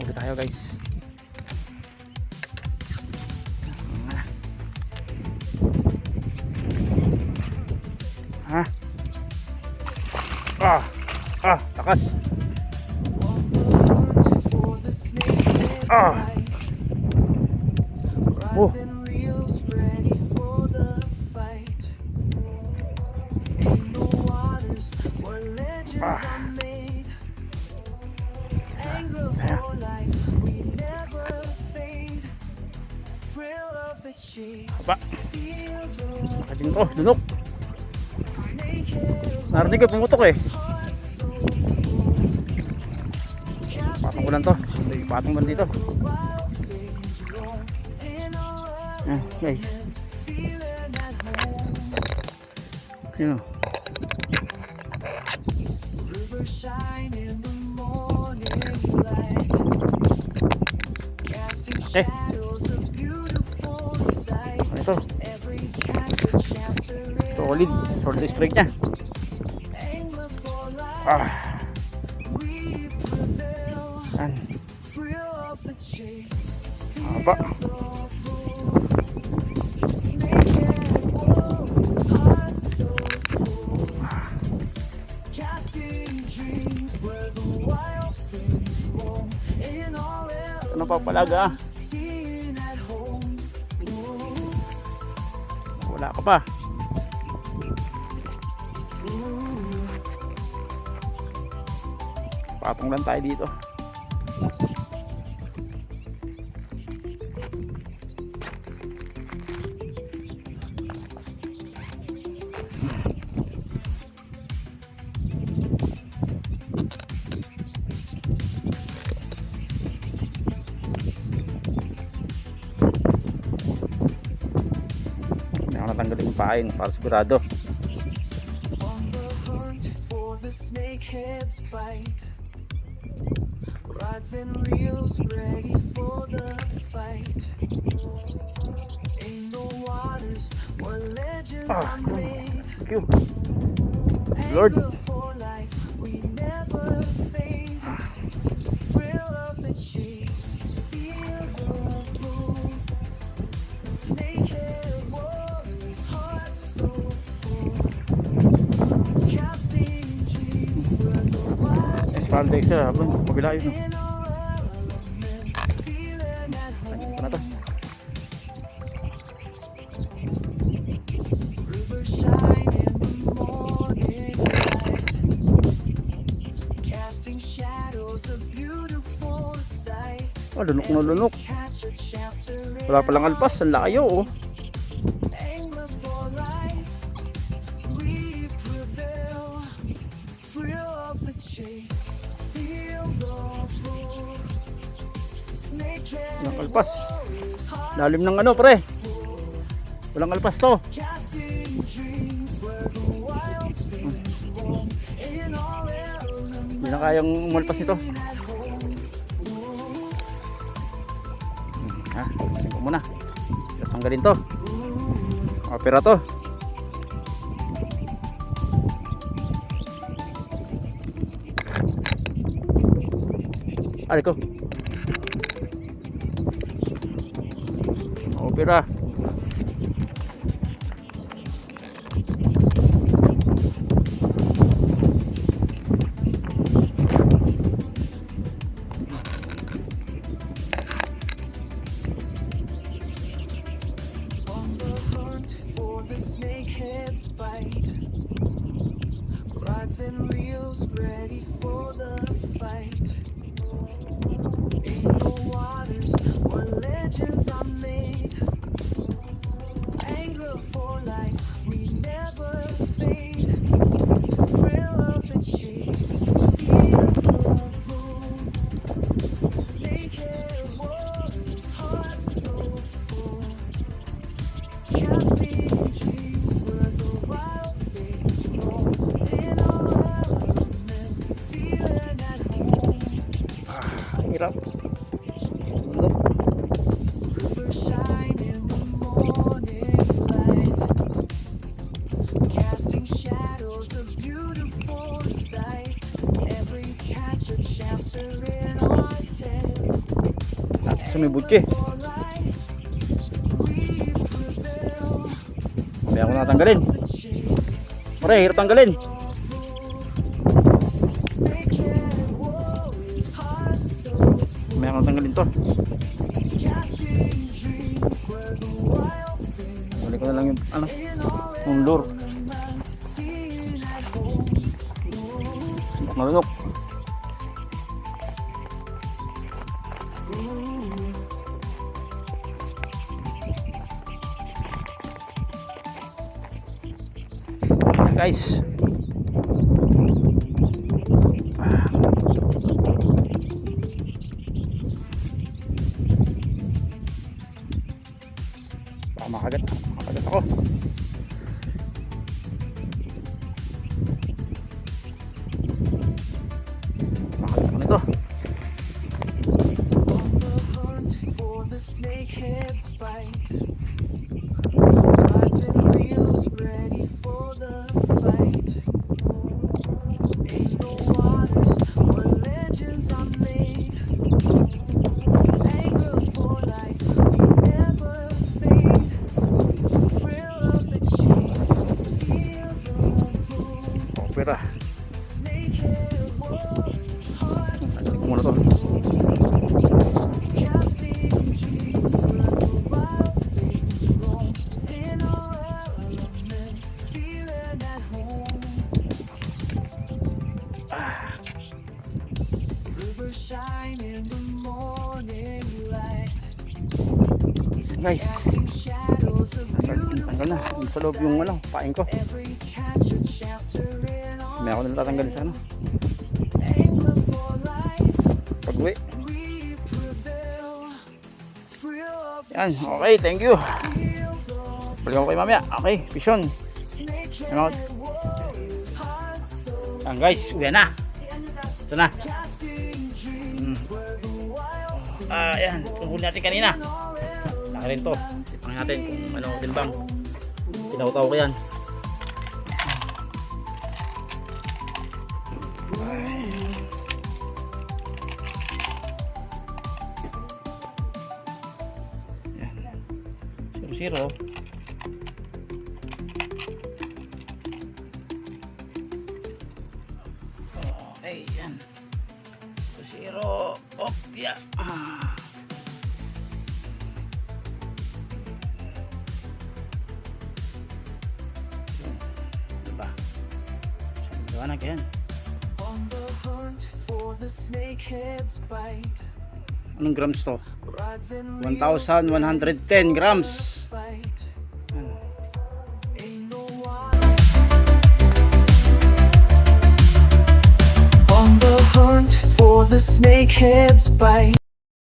Ulit tayo guys. Takas. Oh. Aba. Nakadin ko, lunok. Narinig ko pumutok eh. Patong ko lang to. Patong ba dito? Guys. Yun o. Okay. Ito. Solid. Solid sa strike niya. Yan. Aba. Ano pa palaga? Wala ka pa. Patong lang tayo dito. Hindi ako natanggalin yung pain para sigurado. Rods and reels ready for the fight. Ain't no waters where legends are made. Thank you, Lord. For life we never fade. Thrill of the chase, feel the pull. Snakehead warriors, hearts so full. Casting dreams where the wild Parang Dexter, habang pabila yun. Tangin ko na to. Lunok na lunok. Wala palang alpas, ang layo oh. Walang alpas. Lalim ng ano pre. Walang alpas to. Hindi na kayang umalpas nito. Tanggalin ko muna. Tanggalin to. Opera to. Ko. Opera. Rods and reels ready for the fight. Ain't no waters where legends are made. Anger for life, we never fade. Thrill of the chase, feel the pull. Snakehead warriors, hearts so full. Casting dreams where the wild things roam. In our element, feeling at home. Hirap. Rivers shine in the morning light, casting shadows, a beautiful sight. Every catch a sa may butche. Kaya ako natanggalin. Pare, hirap tanggalin. Kaya ako natanggalin to. Balik ko na lang yung ano, yung lure. Marunok. Guys, baka makagat ako. Makagat ako nito. On the hunt for the snakehead's bite. Rods and reels ready for the fight. Ain't no waters where legends are made. Anger for life, we never fade. Thrill of the chase, feel the pull. Opera. Snakehead warriors, hearts Tanggalin ko muna to. casting dreams where the wild things roam. In our element, feeling at home. River shine in the morning light, Guys, casting shadows of tanggal na. Yung sa loob yung ano, pain ko. every catcher sheltering on. May ako na tatanggalin sa ano. Angler for life, Pag uwi. we prevail. Thrill of the Yan, okay, thank you. feel the Balik ako kayo mamaya. Okay, vision. snakehead Yan, warriors, hearts so yan guys, uwi na. Ito na. casting dreams where the wild Ayan, tungkol natin kanina. Laki rin to. Ipangin natin kung ano timbang. Tinaw-taw ko yan. Ayan. 0-0. Okay, yan. 0-0. Oh, yeah. Diba? Liwanag yan. on the hunt for the snakehead's bite. Anong grams to? Rods and 1,110 grams. fight. Ano? Ain't no water. On the hunt for the snakehead's bite.